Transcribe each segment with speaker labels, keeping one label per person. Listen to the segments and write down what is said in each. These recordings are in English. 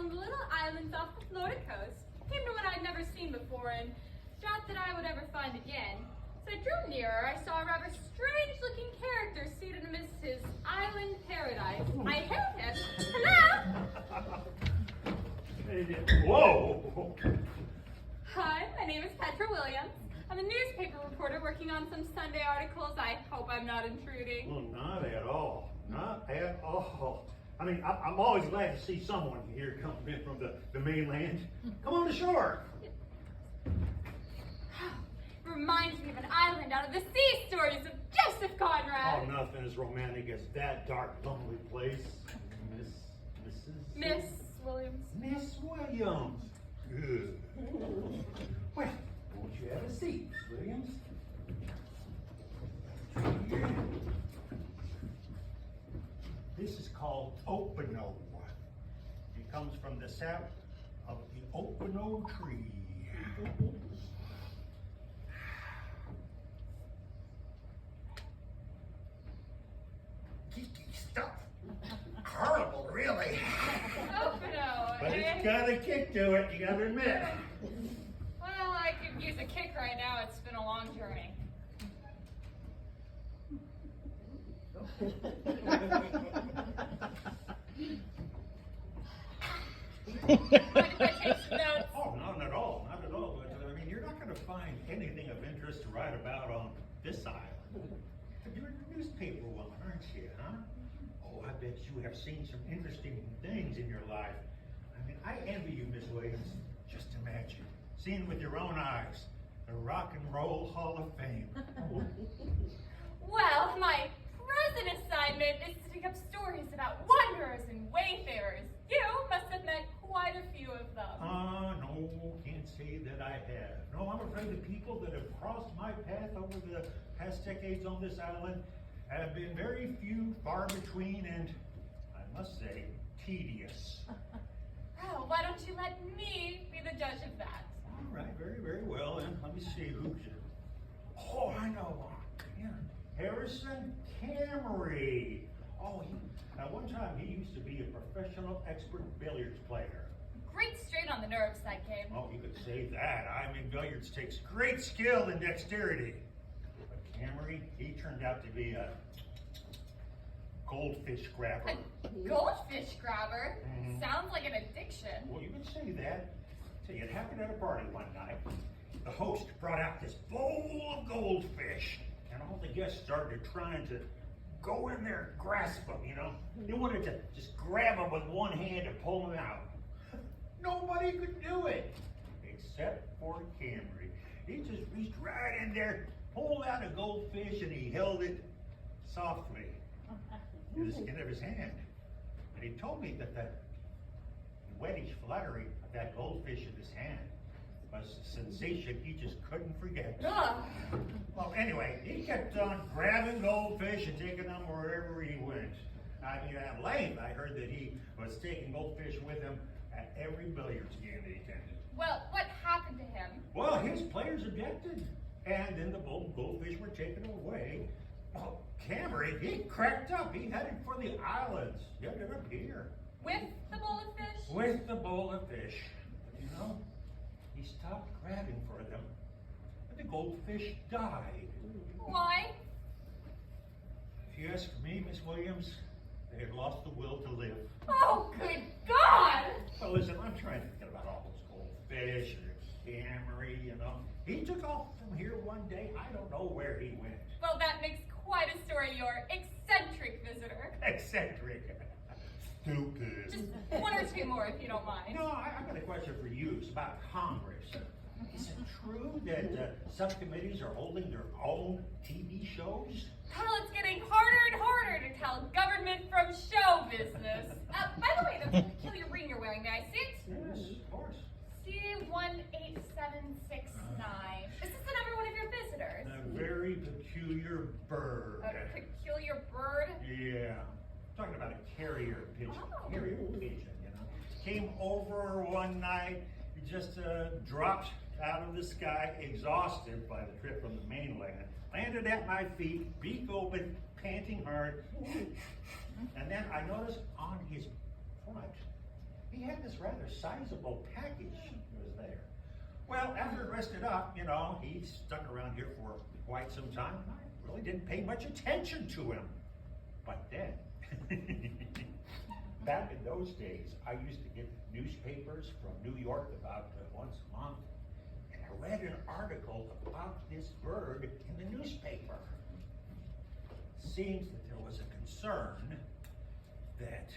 Speaker 1: among the little islands off the Florida coast, came to one I'd never seen before and doubt that I would ever find again. As I drew nearer, I saw a rather strange-looking character seated amidst his island paradise. I hailed him. Hello!
Speaker 2: Whoa!
Speaker 1: Hi, my name is Petra Williams. I'm a newspaper reporter working on some Sunday articles. I hope I'm not intruding.
Speaker 2: Well, not at all. Not at all. I mean, I'm always glad to see someone here coming in from the mainland. Come on ashore.
Speaker 1: Reminds me of an island out of the sea stories of Joseph Conrad.
Speaker 2: Oh, nothing as romantic as that dark, lonely place.
Speaker 1: Miss Williams.
Speaker 2: Miss Williams. Good. Well, won't you have a seat, Miss Williams? This is called Opino. It comes from the sap of the Opino tree. Geeky stuff. Horrible, really.
Speaker 1: Opino.
Speaker 2: But it's got a kick to it, you gotta admit.
Speaker 1: Well, I could use a kick right now. It's been a long journey. Mind if I take some notes?
Speaker 2: Oh, not at all, not at all. But, I mean, you're not going to find anything of interest to write about on this island. But you're a newspaper woman, aren't you, huh? Oh, I bet you have seen some interesting things in your life. I mean, I envy you, Miss Williams. Just imagine, seeing with your own eyes, the Rock and Roll Hall of Fame.
Speaker 1: Well, my present assignment is to pick up stories about wanderers and wayfarers. You must have met quite a few of them.
Speaker 2: No, can't say that I have. No, I'm afraid the people that have crossed my path over the past decades on this island have been very few, far between, and I must say, tedious.
Speaker 1: Oh, why don't you let me be the judge of that?
Speaker 2: All right, very, very well. And let me see who's it. Oh, I know one. Yeah. Harrison Camry. Oh, at one time he used to be a professional expert billiards player.
Speaker 1: Great straight on the nerves that game.
Speaker 2: Oh, you could say that. I mean, billiards takes great skill and dexterity. But Camry, he turned out to be a goldfish grabber.
Speaker 1: A goldfish grabber?
Speaker 2: Mhm.
Speaker 1: Sounds like an addiction.
Speaker 2: Well, you could say that. See, it happened at a party one night. The host brought out this bowl of goldfish, and all the guests started trying to go in there and grasp them, you know? They wanted to just grab them with one hand and pull them out. Nobody could do it, except for Camry. He just reached right in there, pulled out a goldfish, and he held it softly in the skin of his hand. And he told me that the wettish fluttering of that goldfish in his hand was a sensation he just couldn't forget.
Speaker 1: Ugh.
Speaker 2: Well, anyway, he kept on grabbing goldfish and taking them wherever he went. I mean, at length, I heard that he was taking goldfish with him at every billiards game that he attended.
Speaker 1: Well, what happened to him?
Speaker 2: Well, his players objected, and then the goldfish were taken away. Oh, Camry, he cracked up. He headed for the islands. He ended up here.
Speaker 1: With the bowl of fish?
Speaker 2: With the bowl of fish. You know, he stopped grabbing for them, but the goldfish died.
Speaker 1: Why?
Speaker 2: If you ask me, Miss Williams, they had lost the will to live.
Speaker 1: Oh, good God!
Speaker 2: Well, listen, I'm trying to forget about all those goldfish and Camry, you know. He took off from here one day. I don't know where he went.
Speaker 1: Well, that makes quite a story, your eccentric visitor.
Speaker 2: Eccentric. Stupid.
Speaker 1: Just one or two more, if you don't mind.
Speaker 2: No, I've got a question for you. It's about Congress. Is it true that subcommittees are holding their own TV shows?
Speaker 1: Well, it's getting harder and harder to tell government from show business. By the way, the peculiar ring you're wearing, may I see it?
Speaker 2: Yes, of course.
Speaker 1: C18769. Is this the number one of your visitors?
Speaker 2: A very peculiar bird.
Speaker 1: A peculiar bird?
Speaker 2: Yeah. Talking about a carrier pigeon.
Speaker 1: Oh.
Speaker 2: Carrier pigeon, you know. Came over one night, just dropped out of the sky, exhausted by the trip from the mainland. Landed at my feet, beak open, panting hard. And then I noticed on his front, he had this rather sizable package that was there. Well, after it rested up, you know, he stuck around here for quite some time. I really didn't pay much attention to him. But then, back in those days, I used to get newspapers from New York about once a month, and I read an article about this bird in the newspaper. Seems that there was a concern that,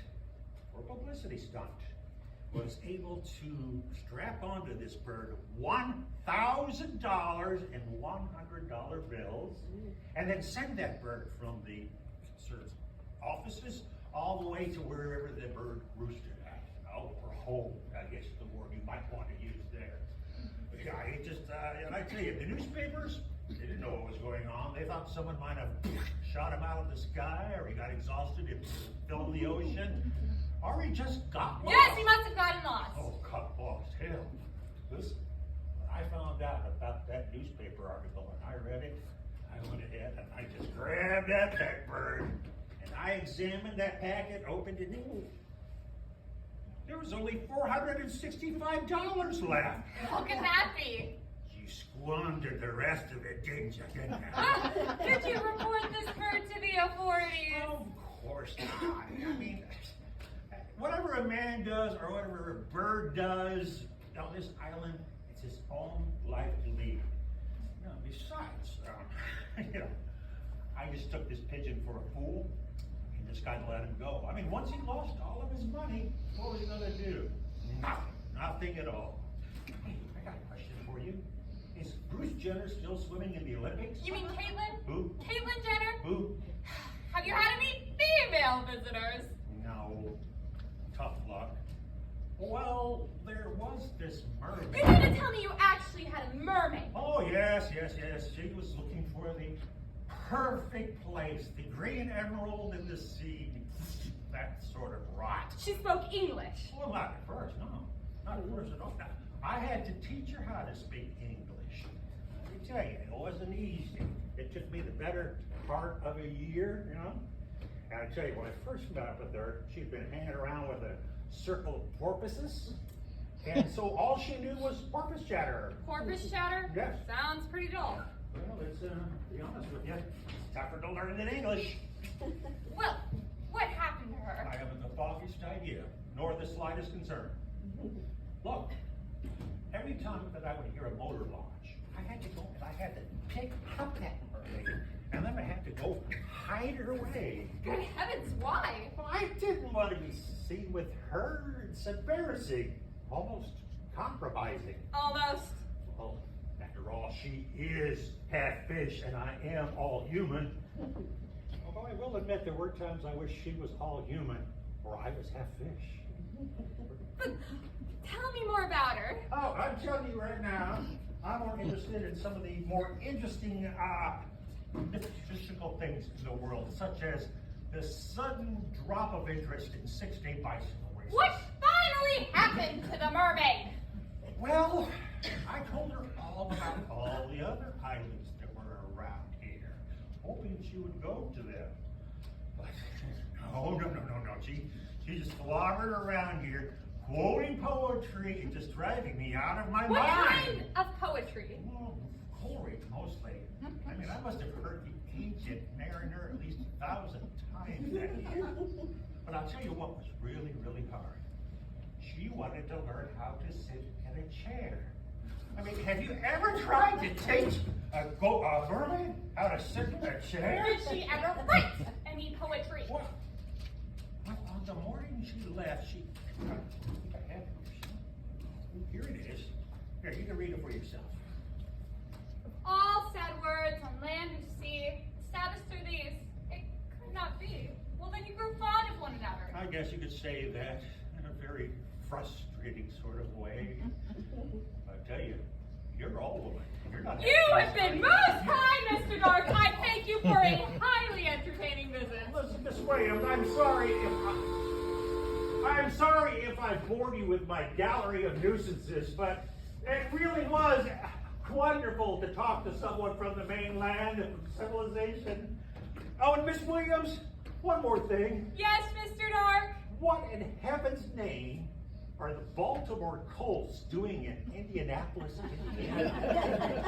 Speaker 2: for a publicity stunt, was able to strap onto this bird $1,000 in $100 bills, and then send that bird from the sort of offices all the way to wherever the bird roosted at, or home, I guess is the word you might want to use there. But yeah, it just, and I tell you, the newspapers, they didn't know what was going on. They thought someone might have shot him out of the sky, or he got exhausted and fell in the ocean, or he just got lost.
Speaker 1: Yes, he must have gotten lost.
Speaker 2: Oh, got lost. Hell, listen, when I found out about that newspaper article and I read it, I went ahead and I just grabbed that pet bird and I examined that packet, opened it, and there was only $465 left.
Speaker 1: How can that be?
Speaker 2: You squandered the rest of it, didn't you?
Speaker 1: Did you report this bird to the authorities?
Speaker 2: Of course not. I mean, whatever a man does or whatever a bird does on this island, it's his own life to lead. You know, besides, you know, I just took this pigeon for a fool and just kind of let him go. I mean, once he lost all of his money, what was he going to do? Nothing at all. Hey, I got a question for you. Is Bruce Jenner still swimming in the Olympics?
Speaker 1: You mean Caitlyn?
Speaker 2: Who?
Speaker 1: Caitlyn Jenner?
Speaker 2: Who?
Speaker 1: Have you had any female visitors?
Speaker 2: No. Tough luck. Well, there was this mermaid.
Speaker 1: You mean to tell me you actually had a mermaid?
Speaker 2: Oh, yes. She was looking for the perfect place. The green emerald in the sea. That sort of rot.
Speaker 1: She spoke English.
Speaker 2: Well, not at first, no. Not at first at all. Now, I had to teach her how to speak English. Let me tell you, it wasn't easy. It took me the better part of a year, you know. And I tell you, when I first met up with her, she'd been hanging around with a circle of porpoises. And so all she knew was porpoise chatter.
Speaker 1: Porpoise chatter?
Speaker 2: Yes.
Speaker 1: Sounds pretty dull.
Speaker 2: Well, it's, to be honest with you, it's tougher to learn than English.
Speaker 1: Well, what happened to her?
Speaker 2: I haven't the foggiest idea, nor the slightest concern. Look, every time that I would hear a motor launch, I had to go and I had to pick up that mermaid, and then I had to go hide her away.
Speaker 1: Good heavens, why?
Speaker 2: Well, I didn't want to be seen with her. It's embarrassing, almost compromising.
Speaker 1: Almost.
Speaker 2: Well, after all, she is half fish, and I am all human. Although I will admit there were times I wish she was all human, or I was half fish.
Speaker 1: But tell me more about her.
Speaker 2: Oh, I'm telling you right now, I'm more interested in some of the more interesting mystical things in the world, such as the sudden drop of interest in 6-day bicycle races.
Speaker 1: What finally happened to the mermaid?
Speaker 2: Well, I told her all about all the other islands that were around here, hoping she would go to them. But no. She just clobbered around here, quoting poetry and just driving me out of my
Speaker 1: What
Speaker 2: mind.
Speaker 1: kind of poetry?
Speaker 2: Well, Coleridge mostly. I mean, I must have heard the ancient mariner at least 1,000 times that year. But I'll tell you what was really, really hard. She wanted to learn how to sit in a chair. I mean, have you ever tried to teach a mermaid how to sit in a chair?
Speaker 1: Did she ever write any poetry?
Speaker 2: Well, on the morning she left, I think I have it here. Here it is. Here, you can read it for yourself.
Speaker 1: All sad words on land and sea, saddest are these. It could not be. Well, then you grew fond of one another.
Speaker 2: I guess you could say that in a very frustrating sort of way. I tell you, you're all woman. You're not.
Speaker 1: You have been most kind, Mr. Dark. I thank you for a highly entertaining visit.
Speaker 2: Listen, Miss Williams, I'm sorry if I bored you with my gallery of nuisances, but it really was wonderful to talk to someone from the mainland and from civilization. Oh, and Miss Williams, one more thing.
Speaker 1: Yes, Mr. Dark.
Speaker 2: What in heaven's name are the Baltimore Colts doing in Indianapolis, Indiana?